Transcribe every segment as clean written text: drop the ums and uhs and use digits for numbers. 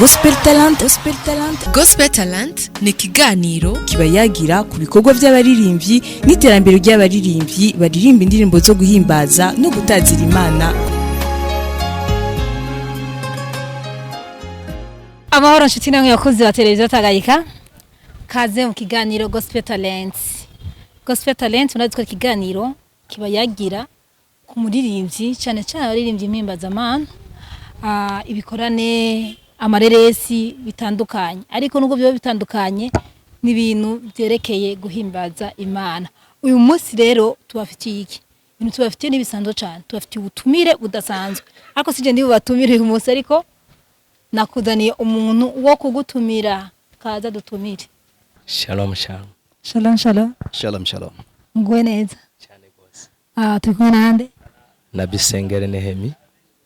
Gospel Talent. Gospel Talent ni ikiganiro Kiba yagira ku bikorwa by'abaririmbyi n'iterambere ry'abaririmbyi baririmba indirimbo zo guhimbaza no gutazira Imana. Amahoro nshuti namwe yakoze ba televiziyo Tanganyika. Kaze mu kiganiro Gospel Talent. Gospel Talent unaziko kiganiro kiba yagira ku muririmbyi cyane cyane abaririmbyi impimbaza ibikorane amareresi bitandukanye, ariko nubwo byo bitandukanye n'ibintu byerekeye guhimbaza Imana. Uyu munsi rero tubafitiye iki? Ibintu tubafitiye nibisanzwe cyane, tubafitiye ubutumire budasanzwe. Ariko sije ndi bubatumire uyu munsi, ariko nakuzaniye umuntu wo kugutumira. Kaza dutumire. Shalom shalom. Shalom. Ngwe neza. Cyane gose. Turi kumwe nande? Nabisengere Nehemi.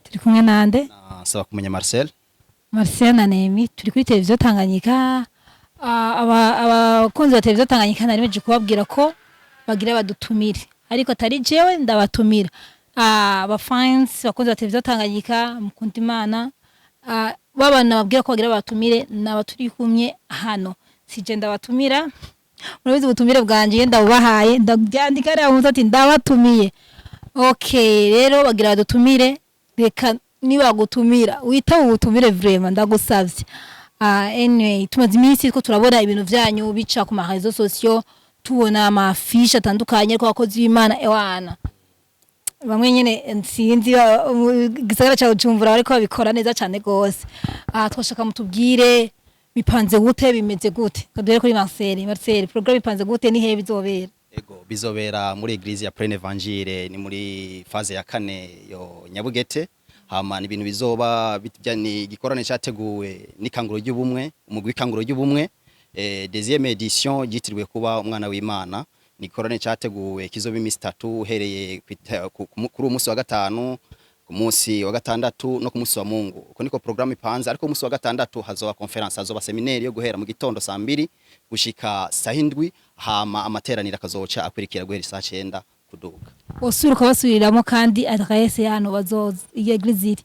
Turi kumwe nande? Saba kumenya Marcel na Nehemi. Turi kuri televiziyo Tanganyika. Abakunzi ba televiziyo Tanganyika narimeje kubabwira ko bagira badutumire, ariko atari jewe ndabatumira. Fans bakunzi ba televiziyo Tanganyika mukunda Imana, babana babwira ko bagira batumire n'abaturi kumwe hano. Sije ndabatumira, murabizi ubutumire bwanje ndabubahaye, ndabyandika ari aho ati ndabatumiye. Okay, rero bagira badutumire, reka niba gutumira wita ubutumire vraiment ndagusavye. Anyway, tumaze iminsi ko turabona ibintu byanyu bica ku marezo sociaux, tubona amafisha atandukanye ko abakozi b'Imana ewana. Bamwe nyene nsinzi gisagara cyawe cyumvura ariko babikora neza cyane gose. Twashaka mutubwire bipanze gute, bimeze gute? Kadere kuri Marcel, program bipanze gute, ni hehe bizobera? Ego bizobera muri Eglise ya Plein Evangile, ni muri phase ya 4 yo Nyabugete. Hama ni ibintu bizoba bitjyani igikorane cyateguwe n'ikanguro ry'ubumwe, umugwi w'ikanguro ry'ubumwe, deuxième édition yitiriwe kuba umwana w'Imana. Ni igikorane cyateguwe kizoba iminsi 3 uhereye kuri umunsi wa gatanu, ku munsi wa gatandatu no ku munsi wa Mungu. Uko niko program ipanze, ariko umunsi wa gatandatu hazoba conference, hazoba seminaire yo guhera mu gitondo saa 2 gushika saa 7, hama amateraniro akazoca akurikira guhera saa 9 kuduga. Osuruka basubiriramo kandi adresse hano bazoza iyo Eglise iri.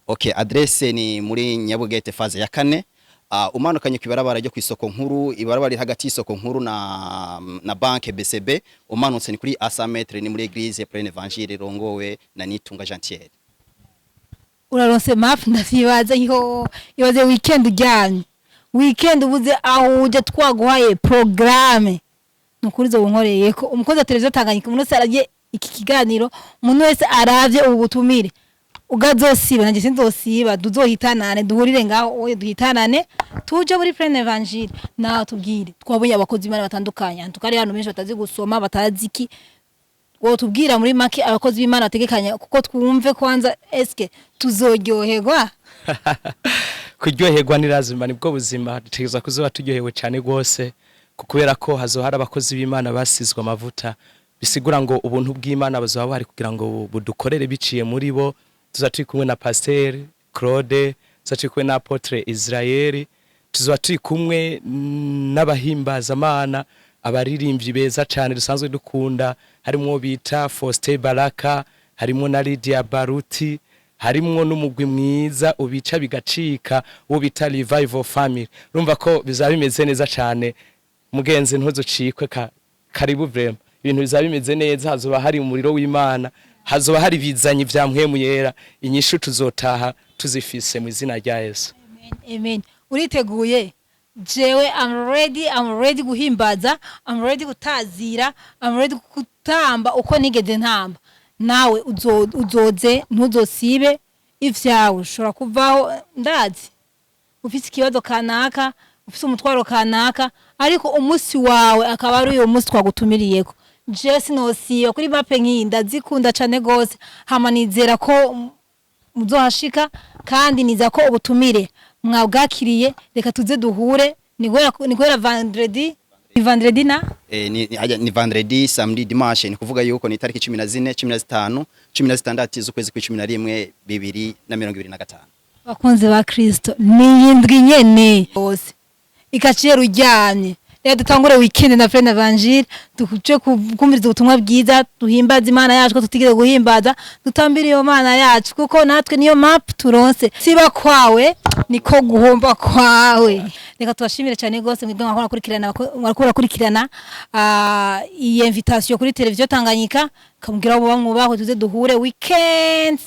Okay, adresse ni muri Nyabugete phase ya 4. Umanukanye kwibarabara ryo kwisoko nkuru, ibarabara hagati y'isoko nkuru na banque BCB. Umanutse ni kuri Asametre, ni muri Eglise Plein Evangile rongowe na Nitunga Jantier. Uraronse map ndafibaza ibaze weekend ujyanye. Weekend ubuze aho uje twaguhaye programme. Nukuri zo nkoreye ko umukozi wa televiziyo Tanganyika umuntu wese aragiye iki kiganiro, umuntu wese aravye ubutumire. Ugazosiba nanje sinzosiba, duzohitanane duhurire ngaho oye duhitanane tuje muri Plein Evangile. Na tubwire twabonye abakozi b'Imana batandukanye, tukari hano benshi batazi gusoma batazi iki. Wo tubwira muri make abakozi b'Imana bategekanya kuko twumve kwanza eske tuzoryoherwa. Kuryoherwa ni lazima, nibwo buzima, dutegereza kuzoba turyohewe cyane gose, kubera ko hazohara abakozi b'Imana basizwe amavuta. Bisigura ngo ubuntu bw'Imana bazoba bari kugira ngo budukorere biciye muri bo. Tuzaturi kumwe na Pasteur Claude, tuzaturi kumwe na Apotre Israel, tuzaturi kumwe n'abahimbaza Imana, abaririmbyi beza cyane dusanzwe dukunda, harimo bita Faustin Baraka, harimo na Lydia Baruti, harimo n'umugwi mwiza ubica bigacika wo bita Revival Family. Urumva ko bizaba bimeze neza cyane, mugenzi ntuzocikwe karibu vraiment. Ibintu bizaba bimeze neza, hazoba hari umuriro w'Imana, hazoba hari bizanye vya mpwemu yera, inyishu tuzotaha tuzifise mu izina rya Yesu. Amen. Uriteguye? Jewe I'm ready guhimbaza, I'm ready gutazira, I'm ready gutamba uko nigeze ntamba. Nawe uzoze ntuzosibe ivyawe ushobora kuvaho ndazi. Ufite ikibazo kanaka, ufite umutwaro kanaka, ariko umunsi wawe akaba ari uyo munsi twagutumiriyeko. Je sinosiba kuri mape nkinda zikunda cyane gose, hama nizera ko muzohashika kandi niza ko ubutumire mwabwakiriye. Reka tuze duhure ni gwera vendredi na ni vendredi, samedi, dimanche. Ni kuvuga yuko ni tariki 14, 15, 16 z'ukwezi kwa 11 2025. Bakunze ba Kristo ni yindwi nyene bose ikaciye rujyanye rero dutangure weekend na Frere Evangile tuje kumviriza ubutumwa bwiza duhimbaza Imana yacu ko tutigeze guhimbaza dutambira iyo Mana yacu kuko natwe niyo map turonse siba kwawe niko guhomba kwawe. Reka tubashimire cyane gose mwebwe mwarakurikirana iyi invitation kuri televiziyo Tanganyika kamubwira abo bamwe baho tuze duhure weekends